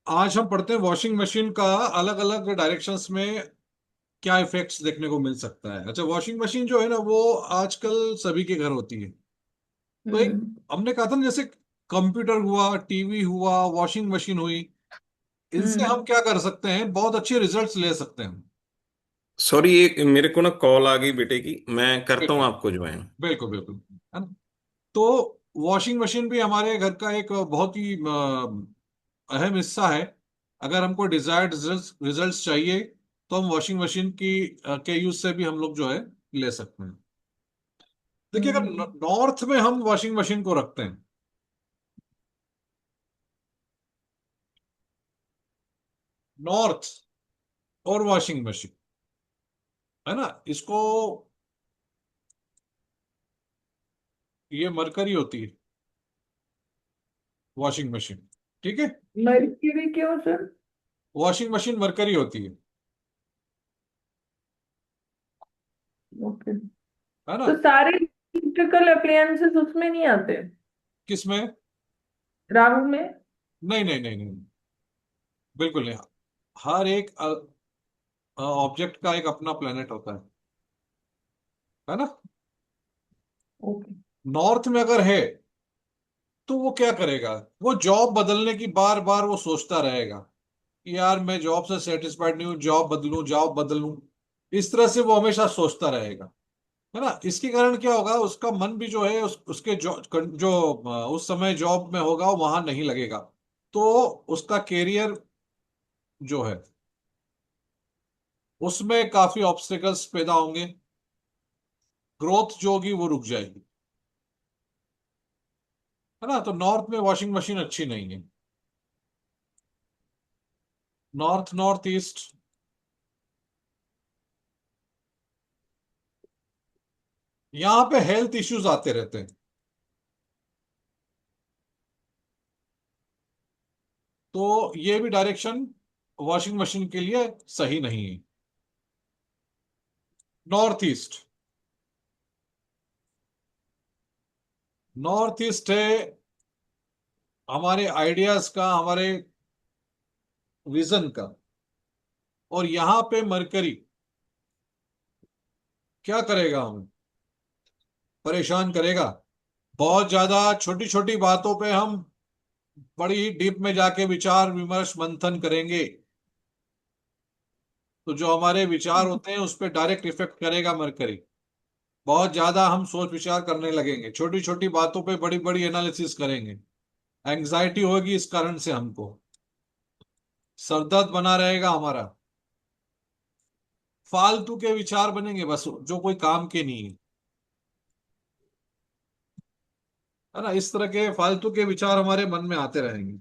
आज हम पढ़ते हैं वॉशिंग मशीन का अलग अलग डायरेक्शंस में क्या इफेक्ट्स देखने को मिल सकता है। अच्छा, वॉशिंग मशीन जो है ना वो आजकल सभी के घर होती है। तो एक हम्म। हमने कहा था ना, जैसे कंप्यूटर हुआ, टीवी हुआ, वॉशिंग मशीन हुई, इनसे हम्म। हम क्या कर सकते हैं, बहुत अच्छे रिजल्ट्स ले सकते हैं। सॉरी, एक मेरे को ना कॉल आ गई बेटे की। मैं करता हूँ बिल्कुल आपको ज्वाइन। बिल्कुल बिल्कुल, है ना। तो वॉशिंग मशीन भी हमारे घर का एक बहुत ही अहम हिस्सा है। अगर हमको डिजायर्ड रिजल्ट्स चाहिए तो हम वॉशिंग मशीन के यूज से भी हम लोग जो है ले सकते हैं। देखिए, अगर हम्म। नॉर्थ में हम वॉशिंग मशीन को रखते हैं, नॉर्थ और वॉशिंग मशीन, है ना, इसको, ये मरकरी होती है वॉशिंग मशीन, ठीक है। मर्क्यूरी क्यों सर? वॉशिंग मशीन मरकरी होती ओके। है ना। तो सारे इलेक्ट्रिकल अप्लायंसेस उसमें नहीं आते? किसमें? राहु में? नहीं नहीं नहीं नहीं, बिल्कुल नहीं। हर एक ऑब्जेक्ट का एक अपना प्लेनेट होता है ना। ओके। नॉर्थ में अगर है तो वो क्या करेगा, वो जॉब बदलने की बार बार वो सोचता रहेगा कि यार मैं जॉब से सेटिस्फाइड नहीं हूँ, जॉब बदलूं, जॉब बदलूं। इस तरह से वो हमेशा सोचता रहेगा, है ना। इसके कारण क्या होगा, उसका मन भी जो है उसके जो उस समय जॉब में होगा वो वहां नहीं लगेगा। तो उसका कैरियर जो है उसमें काफी ऑब्स्टेकल्स पैदा होंगे, ग्रोथ जो होगी वो रुक जाएगी, है ना। तो नॉर्थ में वॉशिंग मशीन अच्छी नहीं है। नॉर्थ, नॉर्थ ईस्ट, यहाँ पे हेल्थ इश्यूज आते रहते हैं। तो ये भी डायरेक्शन वॉशिंग मशीन के लिए सही नहीं है। नॉर्थ ईस्ट, नॉर्थ ईस्ट है हमारे आइडियाज का, हमारे विजन का। और यहाँ पे मरकरी क्या करेगा, हमें परेशान करेगा। बहुत ज्यादा छोटी छोटी बातों पे हम बड़ी डीप में जाके विचार विमर्श मंथन करेंगे, तो जो हमारे विचार होते हैं उस पर डायरेक्ट इफेक्ट करेगा मरकरी। बहुत ज्यादा हम सोच विचार करने लगेंगे, छोटी छोटी बातों पे बड़ी बड़ी एनालिसिस करेंगे। एंग्जाइटी होगी इस कारण से हमको, सरदर्द बना रहेगा हमारा, फालतू के विचार बनेंगे बस जो कोई काम के नहीं है, है ना। इस तरह के फालतू के विचार हमारे मन में आते रहेंगे।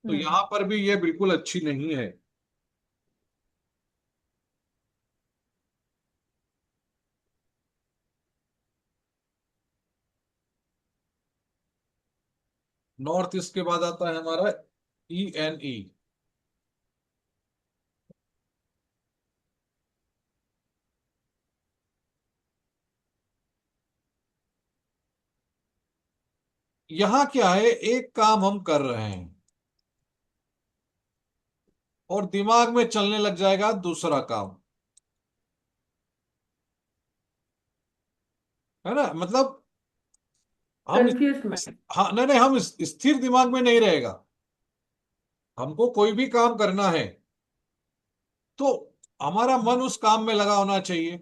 तो हम्म। यहां पर भी ये बिल्कुल अच्छी नहीं है। नॉर्थ ईस्ट के बाद आता है हमारा ENE। यहां क्या है, एक काम हम कर रहे हैं और दिमाग में चलने लग जाएगा दूसरा काम, है ना। मतलब हम कंफ्यूज में? हाँ, नहीं नहीं, हम स्थिर दिमाग में नहीं रहेगा। हमको कोई भी काम करना है तो हमारा मन उस काम में लगा होना चाहिए,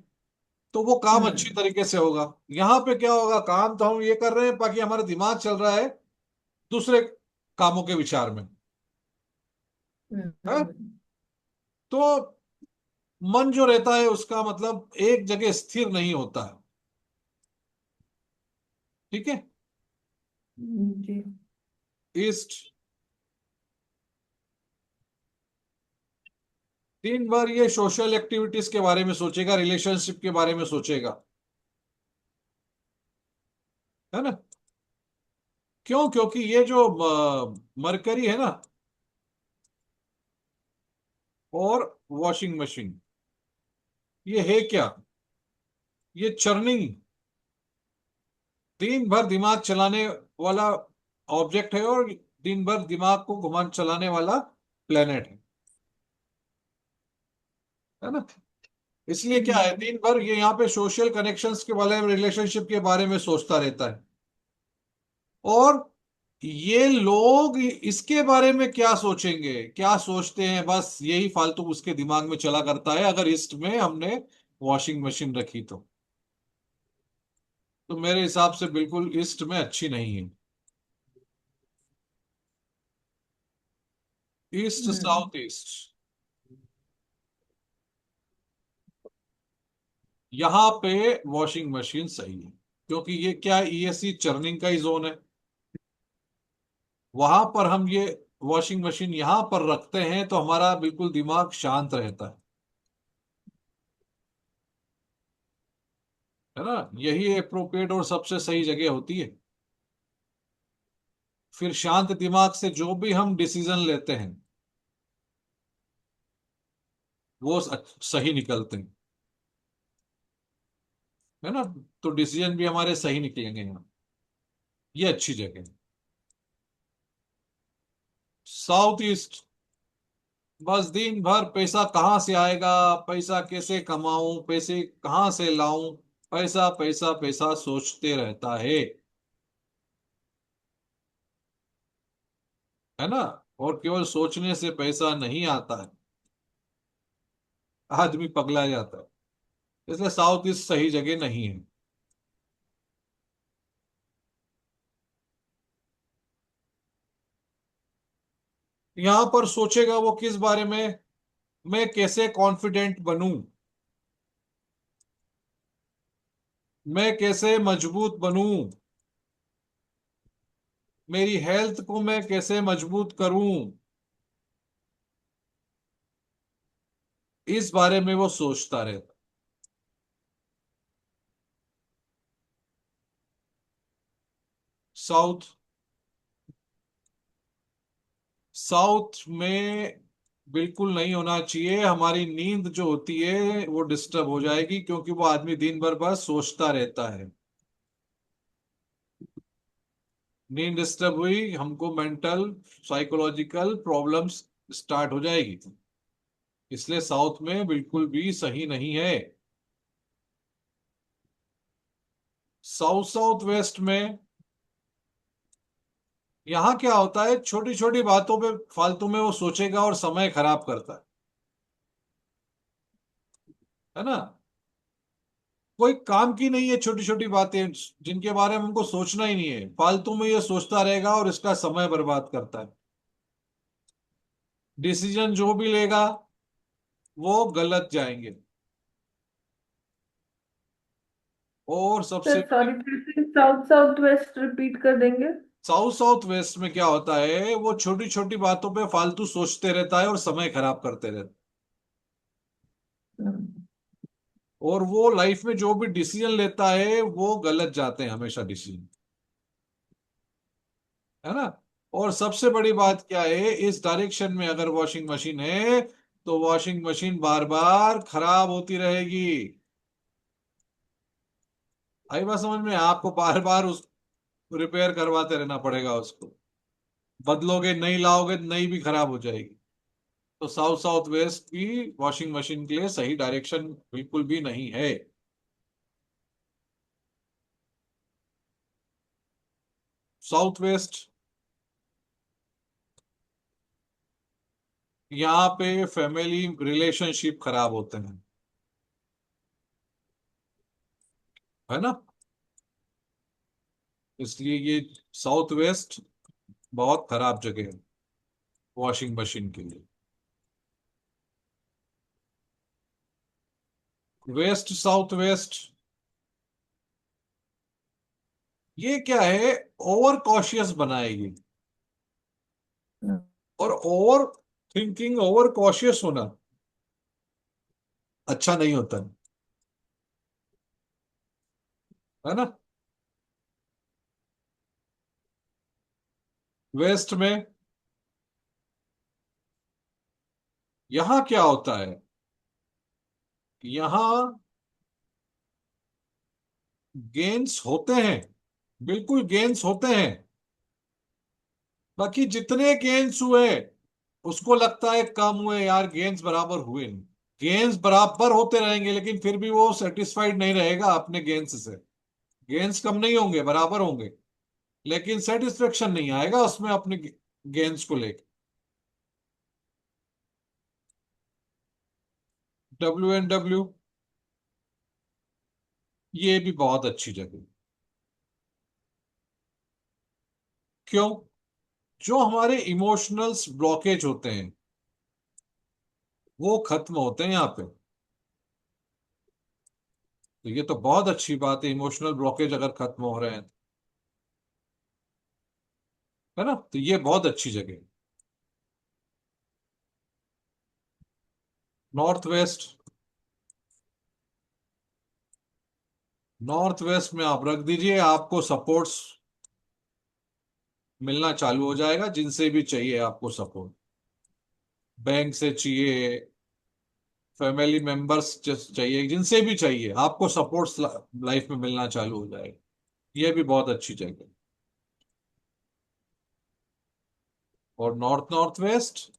तो वो काम अच्छी हम्म। तरीके से होगा। यहाँ पे क्या होगा, काम तो हम ये कर रहे हैं बाकी हमारा दिमाग चल रहा है दूसरे कामों के विचार में, है। हम्म। तो मन जो रहता है उसका मतलब एक जगह स्थिर नहीं होता है, ठीक है। जी। ईस्ट, दिन भर ये सोशल एक्टिविटीज के बारे में सोचेगा, रिलेशनशिप के बारे में सोचेगा, है ना। क्यों? क्योंकि ये जो मरकरी है ना, और वॉशिंग मशीन, ये है क्या, ये चर्निंग, दिन भर दिमाग चलाने वाला ऑब्जेक्ट है और दिन भर दिमाग को घुमा चलाने वाला प्लेनेट है ना। इसलिए क्या है, दिन भर ये यहाँ पे सोशल कनेक्शंस के बारे में, रिलेशनशिप के बारे में सोचता रहता है। और ये लोग इसके बारे में क्या सोचेंगे, क्या सोचते हैं, बस यही फालतू उसके दिमाग में चला करता है। अगर ईस्ट में हमने वॉशिंग मशीन रखी तो मेरे हिसाब से बिल्कुल ईस्ट में अच्छी नहीं है। ईस्ट हम्म। साउथ ईस्ट, यहाँ पे वॉशिंग मशीन सही है, क्योंकि ये क्या, ईएससी चर्निंग का ही जोन है। वहां पर हम ये वॉशिंग मशीन यहां पर रखते हैं तो हमारा बिल्कुल दिमाग शांत रहता है ना। यही अप्रोप्रिएट और सबसे सही जगह होती है। फिर शांत दिमाग से जो भी हम डिसीजन लेते हैं वो सही निकलते हैं, है ना। तो डिसीजन भी हमारे सही निकलेंगे यहाँ। ये अच्छी जगह है। साउथ ईस्ट, बस दिन भर पैसा कहाँ से आएगा, पैसा कैसे कमाऊं, पैसे कहाँ से लाऊं, पैसा पैसा पैसा सोचते रहता है ना। और केवल सोचने से पैसा नहीं आता है, आदमी पगला जाता है। इसलिए साउथ ईस्ट सही जगह नहीं है। यहां पर सोचेगा वो किस बारे में, मैं कैसे कॉन्फिडेंट बनूं, मैं कैसे मजबूत बनूं, मेरी हेल्थ को मैं कैसे मजबूत करूं, इस बारे में वो सोचता रहता। साउथ, साउथ में बिल्कुल नहीं होना चाहिए। हमारी नींद जो होती है वो डिस्टर्ब हो जाएगी, क्योंकि वो आदमी दिन भर बस सोचता रहता है। नींद डिस्टर्ब हुई, हमको मेंटल साइकोलॉजिकल प्रॉब्लम्स स्टार्ट हो जाएगी। इसलिए साउथ में बिल्कुल भी सही नहीं है। साउथ साउथ वेस्ट में यहाँ क्या होता है, छोटी छोटी बातों पे फालतू में वो सोचेगा और समय खराब करता है ना। कोई काम की नहीं है छोटी छोटी बातें जिनके बारे में हमको सोचना ही नहीं है, फालतू में ये सोचता रहेगा और इसका समय बर्बाद करता है। डिसीजन जो भी लेगा वो गलत जाएंगे। और सबसे सर सॉरी, फिर से साउथ साउथ वेस्ट रिपीट कर देंगे? साउथ साउथ वेस्ट में क्या होता है, वो छोटी छोटी बातों पे फालतू सोचते रहता है और समय खराब करते रहता हम्म। है। और वो लाइफ में जो भी डिसीजन लेता है वो गलत जाते हैं हमेशा डिसीजन, है ना। और सबसे बड़ी बात क्या है, इस डायरेक्शन में अगर वॉशिंग मशीन है तो वॉशिंग मशीन बार बार खराब होती रहेगी। आई बात समझ में, आपको बार बार उस रिपेयर करवाते रहना पड़ेगा उसको। बदलोगे, नई लाओगे, नई भी खराब हो जाएगी। तो साउथ साउथ वेस्ट की वॉशिंग मशीन के लिए सही डायरेक्शन बिल्कुल भी नहीं है। साउथ वेस्ट, यहाँ पे फैमिली रिलेशनशिप खराब होते हैं, है ना। इसलिए ये साउथ वेस्ट बहुत खराब जगह है वॉशिंग मशीन के लिए। वेस्ट साउथ वेस्ट, ये क्या है, ओवर कॉशियस बनाएगी। और ओवर थिंकिंग, ओवर कॉशियस होना अच्छा नहीं होता है ना। वेस्ट में यहां क्या होता है, यहां गेन्स होते हैं, बिल्कुल गेन्स होते हैं, बाकी जितने गेन्स हुए उसको लगता है कम हुए, यार गेन्स बराबर हुए नहीं। गेन्स बराबर होते रहेंगे लेकिन फिर भी वो सेटिस्फाइड नहीं रहेगा अपने गेन्स से। गेन्स कम नहीं होंगे, बराबर होंगे, लेकिन सेटिस्फेक्शन नहीं आएगा उसमें अपने गेन्स को लेकर। WNW ये भी बहुत अच्छी जगह। क्यों? जो हमारे इमोशनल्स ब्लॉकेज होते हैं वो खत्म होते हैं यहाँ पे। तो ये तो बहुत अच्छी बात है, इमोशनल ब्लॉकेज अगर खत्म हो रहे हैं, है ना, तो ये बहुत अच्छी जगह है। नॉर्थ वेस्ट, नॉर्थ वेस्ट में आप रख दीजिए, आपको सपोर्ट्स मिलना चालू हो जाएगा, जिनसे भी चाहिए आपको सपोर्ट। बैंक से चाहिए, फैमिली मेंबर्स चाहिए, जिनसे भी चाहिए आपको सपोर्ट्स लाइफ में मिलना चालू हो जाएगा। ये भी बहुत अच्छी जगह है। और नॉर्थ नॉर्थ वेस्ट,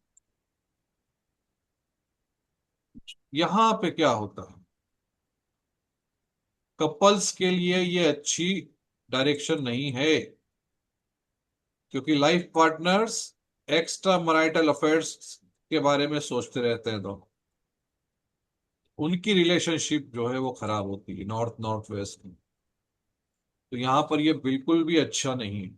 यहाँ पे क्या होता है, कपल्स के लिए ये अच्छी डायरेक्शन नहीं है, क्योंकि life partners extra marital affairs के बारे में सोचते रहते हैं, तो उनकी रिलेशनशिप जो है वो खराब होती है नॉर्थ नॉर्थ वेस्ट में। तो यहाँ पर ये बिल्कुल भी अच्छा नहीं है।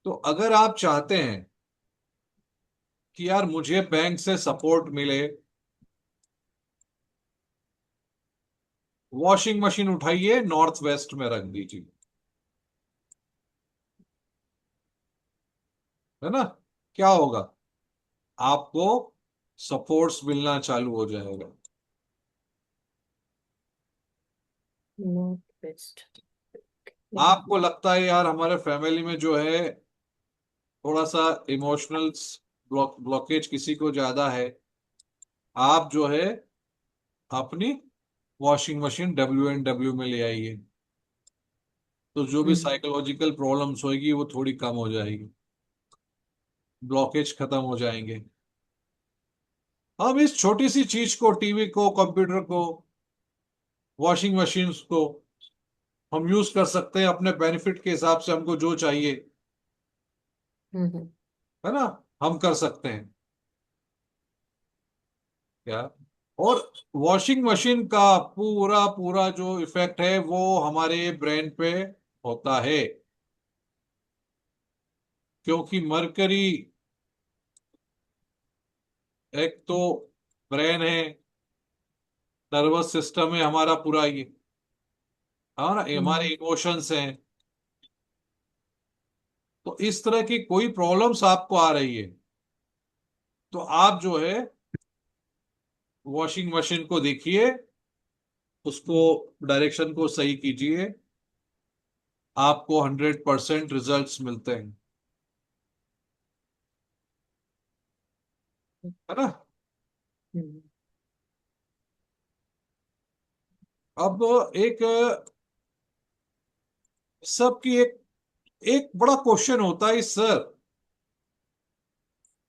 तो अगर आप चाहते हैं कि यार मुझे बैंक से सपोर्ट मिले, वॉशिंग मशीन उठाइए नॉर्थ वेस्ट में रख दीजिए, है ना। क्या होगा, आपको सपोर्ट्स मिलना चालू हो जाएगा। North west. आपको लगता है यार हमारे फैमिली में जो है थोड़ा सा इमोशनल ब्लॉकेज किसी को ज्यादा है, आप जो है अपनी वॉशिंग मशीन WNW में ले आइए, तो जो भी हम्म। साइकोलॉजिकल प्रॉब्लम्स होगी वो थोड़ी कम हो जाएगी, ब्लॉकेज खत्म हो जाएंगे। हम इस छोटी सी चीज को, टीवी को, कंप्यूटर को, वॉशिंग मशीन को हम यूज कर सकते हैं अपने बेनिफिट के हिसाब से, हमको जो चाहिए, हम्म। है ना, हम कर सकते हैं क्या। और वॉशिंग मशीन का पूरा पूरा जो इफेक्ट है वो हमारे ब्रेन पे होता है, क्योंकि मरकरी एक तो ब्रेन है, नर्वस सिस्टम है हमारा पूरा ये, हाँ ना, ये हमारे हम्म। इमोशंस हैं। तो इस तरह की कोई प्रॉब्लम्स आपको आ रही है तो आप जो है वॉशिंग मशीन को देखिए, उसको डायरेक्शन को सही कीजिए, आपको 100% रिजल्ट्स मिलते हैं, है ना। हम्म। अब एक सबकी एक एक बड़ा क्वेश्चन होता है सर,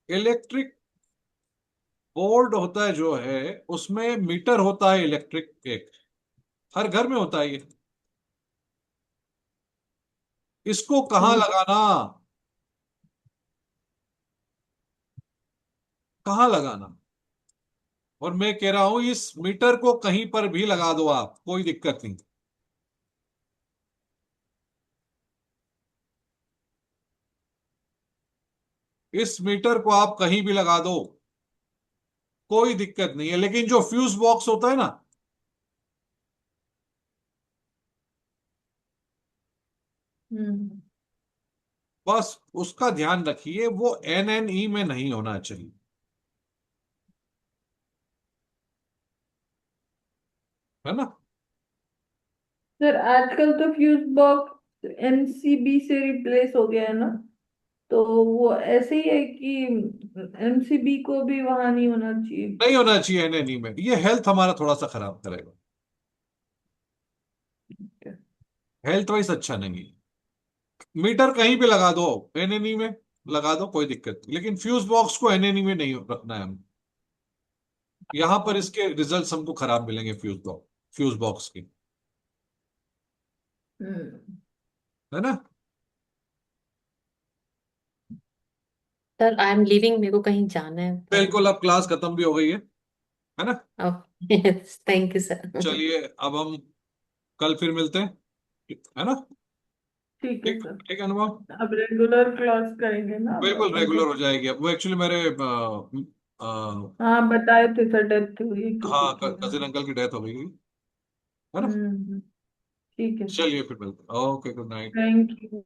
इलेक्ट्रिक बोर्ड होता है जो है उसमें मीटर होता है इलेक्ट्रिक, एक हर घर में होता है ये, इसको कहाँ हम्म। लगाना, कहाँ लगाना। और मैं कह रहा हूं इस मीटर को कहीं पर भी लगा दो आप, कोई दिक्कत नहीं। इस मीटर को आप कहीं भी लगा दो, कोई दिक्कत नहीं है, लेकिन जो फ्यूज बॉक्स होता है ना, हम्म। बस उसका ध्यान रखिए, वो NNE में नहीं होना चाहिए, है ना। सर आजकल तो फ्यूज बॉक्स एमसीबी से रिप्लेस हो गया है ना, तो वो ऐसे ही है कि एमसीबी को भी वहां नहीं होना चाहिए। नहीं होना चाहिए NNE में, ये हेल्थ हमारा थोड़ा सा खराब करेगा। हेल्थ वाइज अच्छा नहीं है। मीटर कहीं पे लगा दो, एनएनई में लगा दो, कोई दिक्कत नहीं, लेकिन फ्यूज बॉक्स को एनएनई में नहीं रखना है हम। यहाँ पर इसके रिजल्ट्स हमको खराब मिलेंगे फ्यूज बॉक्स के, हम्म। है ना। सर आई एम लिविंग, मेरे को कहीं जाना है थोड़ा। बिल्कुल, अब क्लास खत्म भी हो गई है ना। Thank you sir. चलिए अब हम कल फिर मिलते हैं, है ना। ठीक है ठीक सर। ठीक है अनुभव। अब रेगुलर क्लास करेंगे ना अब बिल्कुल अपन तो। रेगुलर हो जाएगी। अब वो एक्चुअली मेरे हाँ बताए थे सर, डेथ हुई है किसी हाँ, की। कजिन अंकल की डेथ हो गई थी, है ना। ठीक है सर। चलिए फिर मिलते हैं, okay, good night. Thank you.